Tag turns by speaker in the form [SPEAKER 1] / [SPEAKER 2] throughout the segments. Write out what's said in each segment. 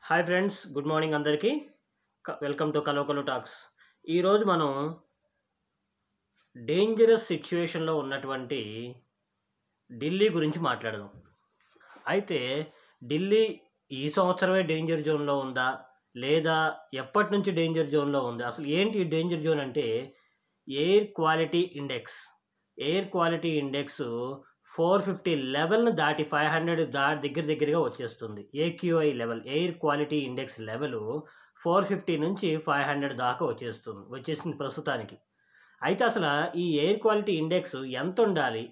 [SPEAKER 1] Hi friends, good morning అందరికీ. Welcome to కలో talks. ఈరోజు మనం డేంజరస్ సిచ్యువేషన్లో ఉన్నటువంటి ఢిల్లీ గురించి మాట్లాడదాం. అయితే ఢిల్లీ ఈ సంవత్సరమే డేంజర్ జోన్లో ఉందా, లేదా ఎప్పటి నుంచి డేంజర్ జోన్లో ఉంది? అసలు ఏంటి డేంజర్ జోన్ అంటే air quality index. Air quality index 450 లెవెల్ను దాటి 500 దగ్గరగా వచ్చేస్తుంది. AQI level, air quality index level 450 నుంచి 500 దాకా వచ్చేసింది ప్రస్తుతానికి. అయితే అసలు ఈ ఎయిర్ క్వాలిటీ ఇండెక్స్ ఎంత ఉండాలి,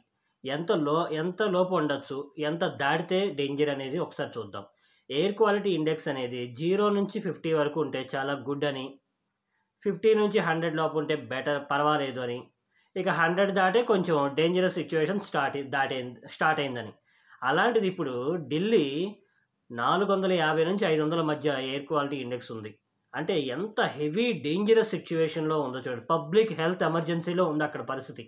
[SPEAKER 1] ఎంత లోపు ఉండొచ్చు, ఎంత దాటితే డేంజర్ అనేది ఒకసారి చూద్దాం. ఎయిర్ క్వాలిటీ ఇండెక్స్ అనేది 0 నుంచి 50 వరకు ఉంటే చాలా గుడ్ అని, 50 నుంచి 100 లోపు ఉంటే బెటర్, పర్వాలేదు అని, ఇక 100 దాటే కొంచెం డేంజరస్ సిచ్యువేషన్ స్టార్ట్ అయిందని. అలాంటిది ఇప్పుడు ఢిల్లీ 450 నుంచి 500 మధ్య ఎయిర్ క్వాలిటీ ఇండెక్స్ ఉంది. అంటే ఎంత హెవీ డేంజరస్ సిచ్యువేషన్లో ఉందో చూడండి. పబ్లిక్ హెల్త్ ఎమర్జెన్సీలో ఉంది అక్కడ పరిస్థితి.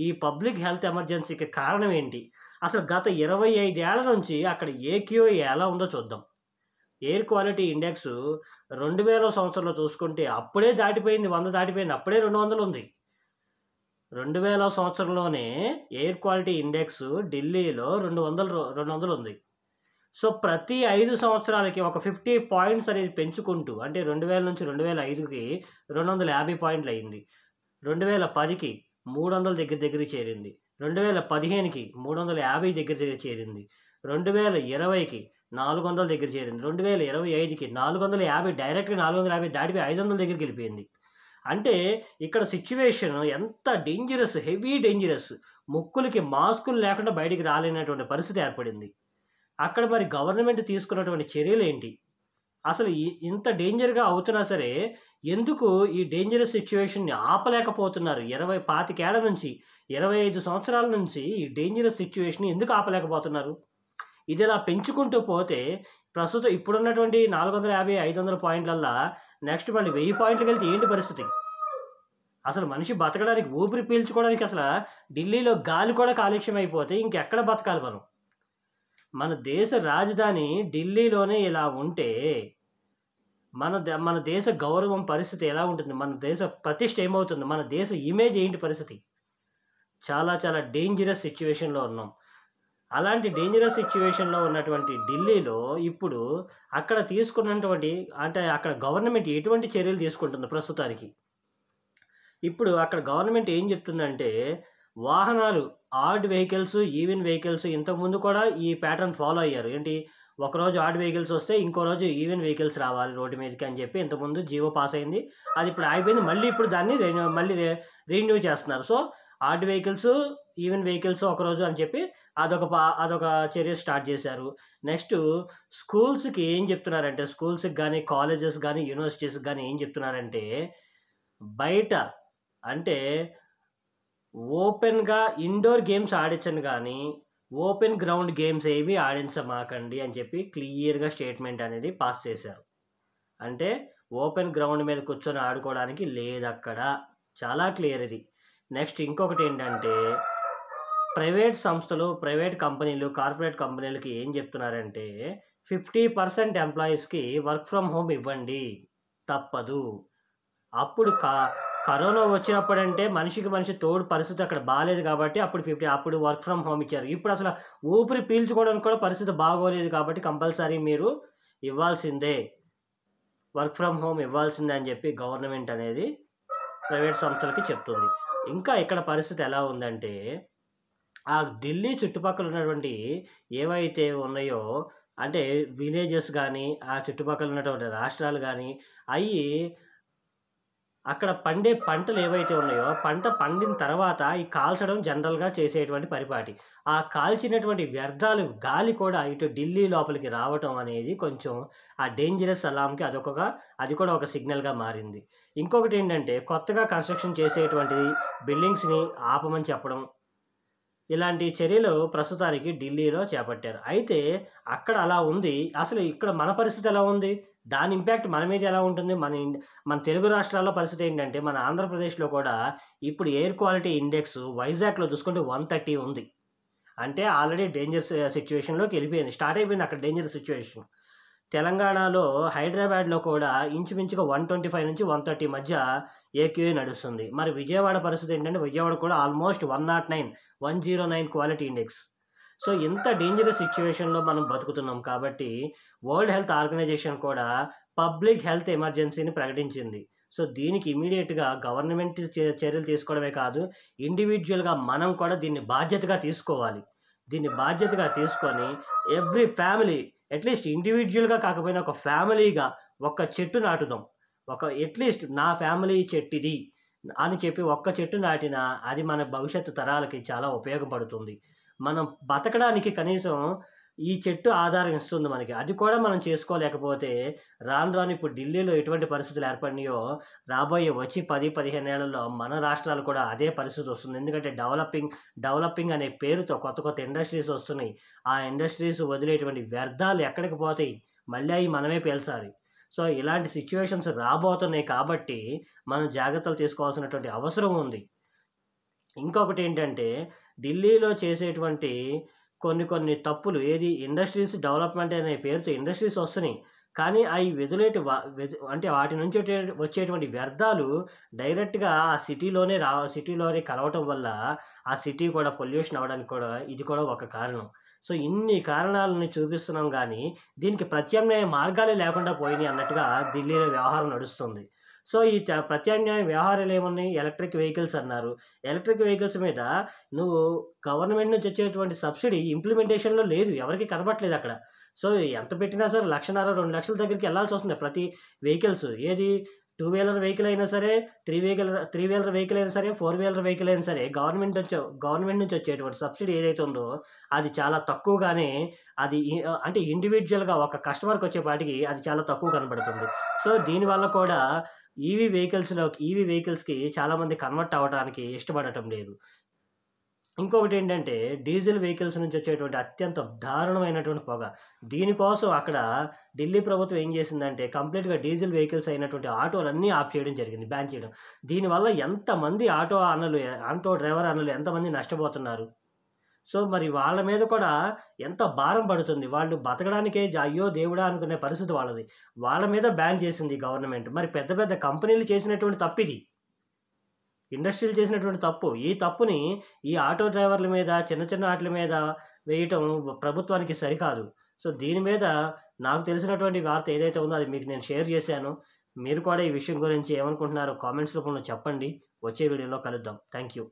[SPEAKER 1] ఈ పబ్లిక్ హెల్త్ ఎమర్జెన్సీకి కారణం ఏంటి? అసలు గత 25 ఏళ్ల నుంచి అక్కడ ఏక్యూఐ ఎలా ఉందో చూద్దాం. ఎయిర్ క్వాలిటీ ఇండెక్స్ 2000 సంవత్సరంలో చూసుకుంటే అప్పుడే దాటిపోయింది, 100 దాటిపోయింది, అప్పుడే 200 ఉంది. 2000 సంవత్సరంలోనే ఎయిర్ క్వాలిటీ ఇండెక్స్ ఢిల్లీలో 200 ఉంది. సో ప్రతి 5 సంవత్సరాలకి ఒక 50 పాయింట్స్ అనేది పెంచుకుంటూ, అంటే 2000 నుంచి 2005కి 250 పాయింట్లు అయింది, 2010కి 300 దగ్గరికి చేరింది, 2015కి 350 దగ్గర చేరింది, 2020కి 400 దగ్గర చేరింది, 2025కి 450, డైరెక్ట్గా 450 దాటిపోయి 500 దగ్గరికి వెళ్ళిపోయింది. అంటే ఇక్కడ సిచ్యువేషన్ ఎంత డేంజరస్, హెవీ డేంజరస్. ముక్కులకి మాస్కులు లేకుండా బయటికి రాలేనటువంటి పరిస్థితి ఏర్పడింది. అక్కడ మరి గవర్నమెంట్ తీసుకున్నటువంటి చర్యలు ఏంటి? అసలు ఇంత డేంజర్గా అవుతున్నా సరే ఎందుకు ఈ డేంజరస్ సిచ్యువేషన్ని ఆపలేకపోతున్నారు? 25 ఏళ్ల నుంచి, 25 సంవత్సరాల నుంచి ఈ డేంజరస్ సిచ్యువేషన్ ఎందుకు ఆపలేకపోతున్నారు? ఇది ఇలా పెంచుకుంటూ పోతే ప్రస్తుతం ఇప్పుడున్నటువంటి 450, 500 పాయింట్లల్లా నెక్స్ట్ మళ్ళీ 1000 పాయింట్లకి వెళ్తే ఏంటి పరిస్థితి? అసలు మనిషి బతకడానికి, ఊపిరి పీల్చుకోవడానికి అసలు ఢిల్లీలో గాలి కూడా కాలుష్యం అయిపోతే ఇంకెక్కడ బతకాలి మనం? మన దేశ రాజధాని ఢిల్లీలోనే ఇలా ఉంటే మన దేశ గౌరవం పరిస్థితి ఎలా ఉంటుంది? మన దేశ ప్రతిష్ఠ ఏమవుతుంది? మన దేశ ఇమేజ్ ఏంటి పరిస్థితి? చాలా చాలా డేంజరస్ సిచ్యువేషన్లో ఉన్నాం. అలాంటి డేంజరస్ సిచ్యువేషన్లో ఉన్నటువంటి ఢిల్లీలో ఇప్పుడు అక్కడ తీసుకున్నటువంటి, అంటే అక్కడ గవర్నమెంట్ ఎటువంటి చర్యలు తీసుకుంటుంది ప్రస్తుతానికి? ఇప్పుడు అక్కడ గవర్నమెంట్ ఏం చెప్తుందంటే, వాహనాలు, ఆడ్ వెహికల్స్, ఈవెన్ వెహికల్స్, ఇంతకుముందు కూడా ఈ ప్యాటర్న్ ఫాలో అయ్యారు. ఏంటి, ఒకరోజు ఆడ్ వెహికల్స్ వస్తే ఇంకో రోజు ఈవెన్ వెహికల్స్ రావాలి రోడ్డు మీదకి అని చెప్పి ఇంతకుముందు జీవో పాస్ అయింది. అది ఇప్పుడు ఆగిపోయింది. మళ్ళీ ఇప్పుడు దాన్ని రెన్యూ చేస్తున్నారు. So odd vehicles, even vehicles ఒకరోజు అని చెప్పి అదొక చర్య స్టార్ట్ చేశారు. నెక్స్ట్ స్కూల్స్కి ఏం చెప్తున్నారంటే, స్కూల్స్కి కానీ, కాలేజెస్ కానీ, యూనివర్సిటీస్కి కానీ ఏం చెప్తున్నారంటే, బయట అంటే ఓపెన్గా ఇండోర్ గేమ్స్ ఆడించండి కానీ ఓపెన్ గ్రౌండ్ గేమ్స్ ఏవి ఆడించమాకండి అని చెప్పి క్లియర్గా స్టేట్మెంట్ అనేది పాస్ చేశారు. అంటే ఓపెన్ గ్రౌండ్ మీద కూర్చొని ఆడుకోవడానికి లేదు అక్కడ. చాలా క్లియర్ ఇది. నెక్స్ట్ ఇంకొకటి ఏంటంటే, ప్రైవేట్ సంస్థలు, ప్రైవేట్ కంపెనీలు, కార్పొరేట్ కంపెనీలకి ఏం చెప్తున్నారంటే 50% ఎంప్లాయీస్కి వర్క్ ఫ్రమ్ హోమ్ ఇవ్వండి, తప్పదు. అప్పుడు కరోనా వచ్చినప్పుడంటే మనిషికి మనిషి తోడు పరిస్థితి అక్కడ బాగాలేదు కాబట్టి అప్పుడు వర్క్ ఫ్రమ్ హోమ్ ఇచ్చారు. ఇప్పుడు అసలు ఊపిరి పీల్చుకోవడానికి కూడా పరిస్థితి బాగోలేదు కాబట్టి కంపల్సరీ మీరు ఇవ్వాల్సిందే, వర్క్ ఫ్రమ్ హోమ్ ఇవ్వాల్సిందే అని చెప్పి గవర్నమెంట్ అనేది ప్రైవేట్ సంస్థలకి చెప్తుంది. ఇంకా ఇక్కడ పరిస్థితి ఎలా ఉందంటే, ఆ ఢిల్లీ చుట్టుపక్కల ఉన్నటువంటి ఏవైతే ఉన్నాయో, అంటే విలేజెస్ కానీ, ఆ చుట్టుపక్కల ఉన్నటువంటి రాష్ట్రాలు కానీ, అవి అక్కడ పండే పంటలు ఏవైతే ఉన్నాయో, పంట పండిన తర్వాత ఈ కాల్చడం జనరల్గా చేసేటువంటి పరిపాటి. ఆ కాల్చినటువంటి వ్యర్థాలు గాలి కూడా ఇటు ఢిల్లీ లోపలికి రావటం అనేది కొంచెం ఆ డేంజరస్ అలాంకి అది కూడా ఒక సిగ్నల్గా మారింది. ఇంకొకటి ఏంటంటే, కొత్తగా కన్స్ట్రక్షన్ చేసేటువంటి బిల్డింగ్స్ని ఆపమని చెప్పడం, ఇలాంటి చర్యలు ప్రస్తుతానికి ఢిల్లీలో చేపట్టారు. అయితే అక్కడ అలా ఉంది. అసలు ఇక్కడ మన పరిస్థితి ఎలా ఉంది? దాని ఇంపాక్ట్ మన మీద ఎలా ఉంటుంది? మన తెలుగు రాష్ట్రాల్లో పరిస్థితి ఏంటంటే, మన ఆంధ్రప్రదేశ్లో కూడా ఇప్పుడు ఎయిర్ క్వాలిటీ ఇండెక్స్ వైజాగ్లో చూసుకుంటే 130 ఉంది. అంటే ఆల్రెడీ డేంజర్ సిచ్యువేషన్లోకి వెళ్ళిపోయింది, స్టార్ట్ అయిపోయింది అక్కడ డేంజర్ సిచ్యువేషన్. తెలంగాణలో హైదరాబాద్‌లో కూడా ఇంచుమించుగా 125 నుంచి 130 మధ్య ఏక్యూఐ నడుస్తుంది. మరి విజయవాడ పరిస్థితి ఏంటంటే విజయవాడ కూడా ఆల్మోస్ట్ 109 క్వాలిటీ ఇండెక్స్. సో, ఇంత డేంజరస్ సిట్యుయేషన్‌లో మనం బతుకుతున్నాం కాబట్టి వరల్డ్ హెల్త్ ఆర్గనైజేషన్ కూడా పబ్లిక్ హెల్త్ ఎమర్జెన్సీని ప్రకటించింది. సో, దీనికి ఇమ్మీడియేట్‌గా గవర్నమెంట్ చర్యలు తీసుకోవడమే కాదు, ఇండివిడ్యుయల్‌గా మనం కూడా దీన్ని బాధ్యతగా తీసుకోవాలి. దీన్ని బాధ్యతగా తీసుకొని ఎవ్రి ఫ్యామిలీ అట్‌లీస్ట్ ఇండివిడ్యుయల్‌గా కాకపోయినా ఒక ఫ్యామిలీగా ఒక్క చెట్టు నాటుదాం. అట్‌లీస్ట్ నా ఫ్యామిలీ చెట్టిది అని చెప్పి ఒక్క చెట్టు నాటినా అది మన భవిష్యత్తు తరాలకి చాలా ఉపయోగపడుతుంది. మనం బతకడానికి కనీసం ఈ చెట్టు ఆధారం ఇస్తుంది మనకి. అది కూడా మనం చేసుకోలేకపోతే రాను రాను ఇప్పుడు ఢిల్లీలో ఎటువంటి పరిస్థితులు ఏర్పడినాయో రాబోయే వచ్చి 10, 15 ఏళ్లలో మన రాష్ట్రాలు కూడా అదే పరిస్థితి వస్తుంది. ఎందుకంటే డెవలపింగ్ అనే పేరుతో కొత్త ఇండస్ట్రీస్ వస్తున్నాయి. ఆ ఇండస్ట్రీస్ వదిలేటువంటి వ్యర్థాలు ఎక్కడికి పోతాయి? మళ్ళీ అయి మనమే పేల్చాలి. సో, ఇలాంటి సిట్యుయేషన్స్ రాబోతున్నాయి కాబట్టి మనం జాగ్రత్తలు తీసుకోవాల్సినటువంటి అవసరం ఉంది. ఇంకొకటేంటంటే ఢిల్లీలో చేసేటువంటి కొన్ని తప్పులు ఇండస్ట్రీస్ డెవలప్‌మెంట్ అనే పేరుతో ఇండస్ట్రీస్ వస్తున్నాయి. కానీ అయి వెదులేటి వ వెదు అంటే వాటి నుంచి వచ్చేటువంటి వ్యర్థాలు డైరెక్ట్‌గా ఆ సిటీలోనే కలవటం వల్ల ఆ సిటీ కూడా పొల్యూషన్ అవ్వడానికి కూడా ఇది కూడా ఒక కారణం. సో, ఇన్ని కారణాలని చూపిస్తున్నాం గానీ, దీనికి ప్రత్యామ్నాయ మార్గాలే లేకుండా పోయినాయి అన్నట్టుగా ఢిల్లీలో వ్యవహారం నడుస్తుంది. సో, ఈ ప్రత్యామ్నాయ వ్యవహారాలేమున్నాయి? ఎలక్ట్రిక్ వెహికల్స్ అన్నారు. ఎలక్ట్రిక్ వెహికల్స్ మీద నువ్వు గవర్నమెంట్ నుంచి వచ్చేటువంటి సబ్సిడీ ఇంప్లిమెంటేషన్‌లో లేదు. ఎవరికీ కనపట్లేదక్కడ. సో, ఎంత పెట్టినా సరే 1,50,000, 2,00,000 దగ్గరికి ఎళ్ళాల్సొస్తుంది ప్రతి వెహికల్స్. టూ వీలర్ వెహికల్ అయినా సరే, త్రీ వీలర్ వెహికల్ అయినా సరే, ఫోర్ వీలర్ వెహికల్ అయినా సరే గవర్నమెంట్ నుంచి వచ్చేటువంటి సబ్సిడీ ఏదైతే ఉందో అది చాలా తక్కువగానే అంటే ఇండివిడ్యుయల్‌గా ఒక కస్టమర్‌కొచ్చేపాటికి అది చాలా తక్కువ కనపడుతుంది. సో, దీనివల్ల కూడా ఈవీ వెహికల్స్‌కి చాలామంది కన్వర్ట్ అవ్వటానికి ఇష్టపడటం లేదు. ఇంకొకటేంటంటే డీజిల్ వెహికల్స్ నుంచి వచ్చేటువంటి అత్యంత దారుణమైనటువంటి పొగ. దీనికోసం అక్కడ ఢిల్లీ ప్రభుత్వం ఏం చేసిందంటే కంప్లీట్‌గా డీజిల్ వెహికల్స్ అయినటువంటి ఆటోలన్నీ ఆఫ్ చేయడం జరిగింది. బ్యాన్ చేయడం. దీనివల్ల ఎంతమంది ఆటో డ్రైవర్ అన్నలు ఎంతమంది నష్టపోతున్నారు. సో, మరి వాళ్ళ మీద కూడా ఎంత భారం పడుతుంది. వాళ్ళు బతకడానికే అయ్యో దేవుడా! అనుకునే పరిస్థితి వాళ్ళది. వాళ్ళ మీద బ్యాన్ చేసింది గవర్నమెంట్. మరి పెద్ద పెద్ద కంపెనీలు చేసినటువంటి తప్పిది. ఇండస్ట్రీలు చేసినటువంటి తప్పు. ఈ తప్పుని ఈ ఆటో డ్రైవర్ల మీద, చిన్న ఆటిల మీద వేయటం ప్రభుత్వానికి సరికాదు. సో, దీని మీద నాకు తెలిసినటువంటి వార్త ఏదైతే ఉందో అది మీకు నేను షేర్ చేశాను. మీరు కూడా ఈ విషయం గురించి ఏమనుకుంటున్నారో కామెంట్స్ రూపంలో చెప్పండి. వచ్చే వీడియోలో కలుద్దాం. Thank you.